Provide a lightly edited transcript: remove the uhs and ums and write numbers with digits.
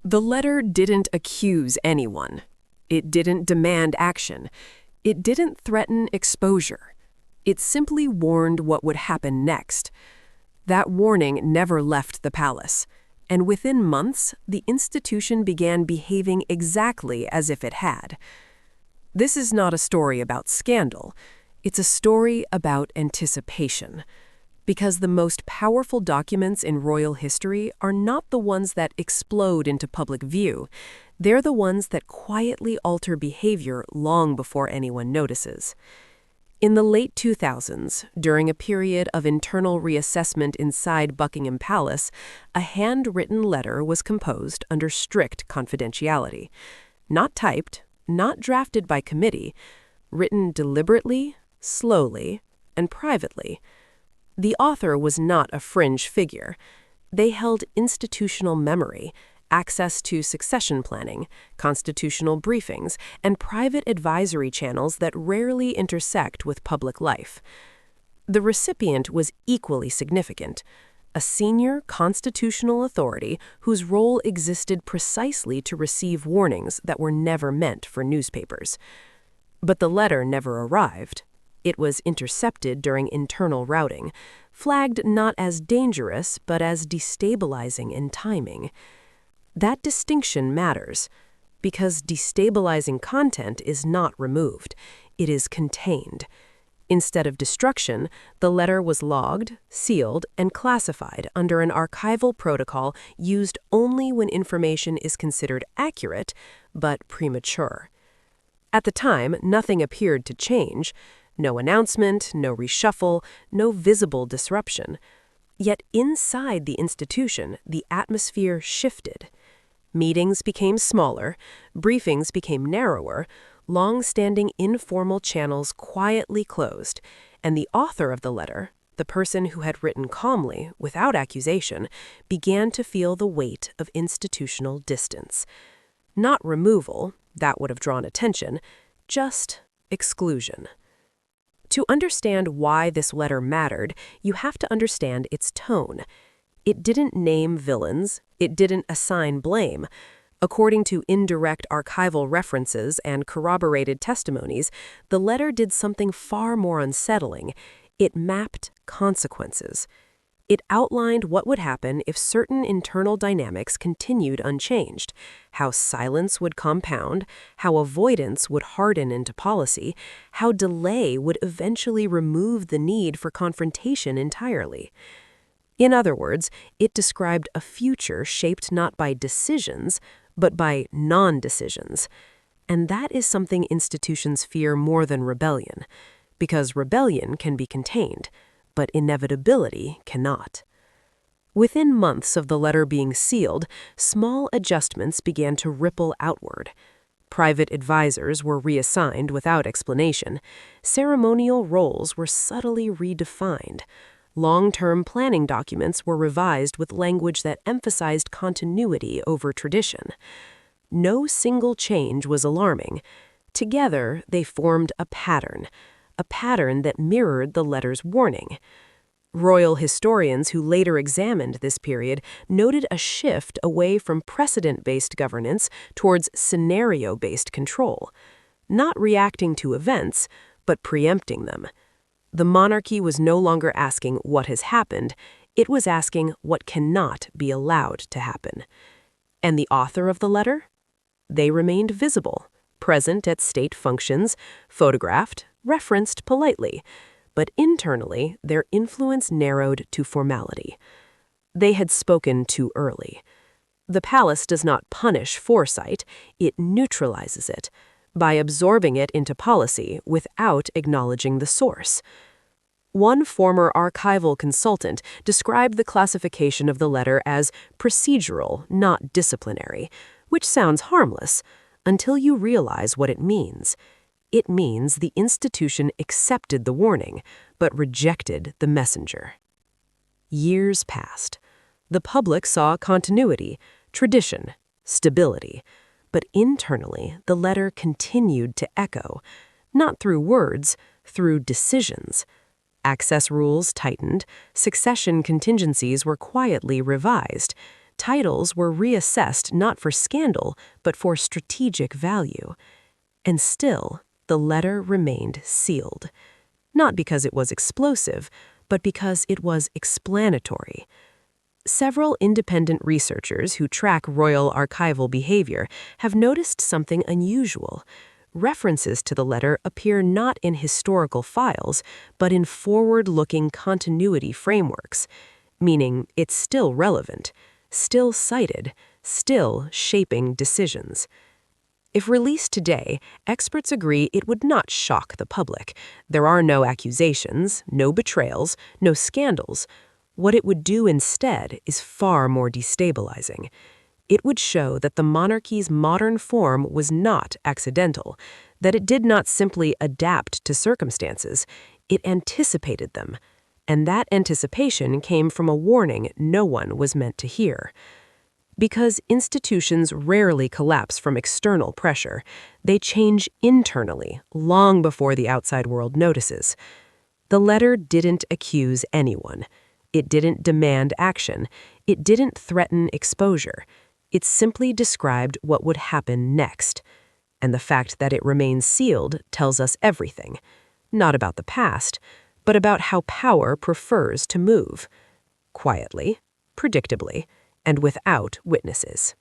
The letter didn't accuse anyone. It didn't demand action. It didn't threaten exposure. It simply warned what would happen next. That warning never left the palace, and within months, the institution began behaving exactly as if it had. This is not a story about scandal. It's a story about anticipation. Because the most powerful documents in royal history are not the ones that explode into public view. They're the ones that quietly alter behavior long before anyone notices. In the late 2000s, during a period of internal reassessment inside Buckingham Palace, a handwritten letter was composed under strict confidentiality. Not typed, not drafted by committee, written deliberately, slowly, and privately. The author was not a fringe figure. They held institutional memory, access to succession planning, constitutional briefings, and private advisory channels that rarely intersect with public life. The recipient was equally significant, a senior constitutional authority whose role existed precisely to receive warnings that were never meant for newspapers. But the letter never arrived. It was intercepted during internal routing, flagged not as dangerous but as destabilizing in timing. That distinction matters, because destabilizing content is not removed, it is contained. Instead of destruction, the letter was logged, sealed, and classified under an archival protocol used only when information is considered accurate but premature. At the time, nothing appeared to change. No announcement, no reshuffle, no visible disruption. Yet inside the institution, the atmosphere shifted. Meetings became smaller, briefings became narrower, long-standing informal channels quietly closed, and the author of the letter, the person who had written calmly, without accusation, began to feel the weight of institutional distance. Not removal, that would have drawn attention, just exclusion. To understand why this letter mattered, you have to understand its tone. It didn't name villains. It didn't assign blame. According to indirect archival references and corroborated testimonies, the letter did something far more unsettling. It mapped consequences. It outlined what would happen if certain internal dynamics continued unchanged, how silence would compound, how avoidance would harden into policy, how delay would eventually remove the need for confrontation entirely. In other words, it described a future shaped not by decisions, but by non-decisions. And that is something institutions fear more than rebellion, because rebellion can be contained, but inevitability cannot. Within months of the letter being sealed, small adjustments began to ripple outward. Private advisors were reassigned without explanation. Ceremonial roles were subtly redefined. Long-term planning documents were revised with language that emphasized continuity over tradition. No single change was alarming. Together, they formed a pattern that mirrored the letter's warning. Royal historians who later examined this period noted a shift away from precedent-based governance towards scenario-based control, not reacting to events, but preempting them. The monarchy was no longer asking what has happened, it was asking what cannot be allowed to happen. And the author of the letter? They remained visible, present at state functions, photographed, referenced politely, but internally their influence narrowed to formality. They had spoken too early. The palace does not punish foresight, it neutralizes it, by absorbing it into policy without acknowledging the source. One former archival consultant described the classification of the letter as procedural, not disciplinary, which sounds harmless, until you realize what it means. It means the institution accepted the warning, but rejected the messenger. Years passed. The public saw continuity, tradition, stability, but internally the letter continued to echo, not through words, through decisions. Access rules tightened, succession contingencies were quietly revised. Titles were reassessed not for scandal, but for strategic value. And still, the letter remained sealed. Not because it was explosive, but because it was explanatory. Several independent researchers who track royal archival behavior have noticed something unusual. References to the letter appear not in historical files, but in forward-looking continuity frameworks, meaning it's still relevant, still cited, still shaping decisions. If released today, experts agree it would not shock the public. There are no accusations, no betrayals, no scandals. What it would do instead is far more destabilizing. It would show that the monarchy's modern form was not accidental, that it did not simply adapt to circumstances, it anticipated them. And that anticipation came from a warning no one was meant to hear. Because institutions rarely collapse from external pressure, they change internally, long before the outside world notices. The letter didn't accuse anyone. It didn't demand action. It didn't threaten exposure. It simply described what would happen next. And the fact that it remains sealed tells us everything. Not about the past, but about how power prefers to move. Quietly, predictably, and without witnesses.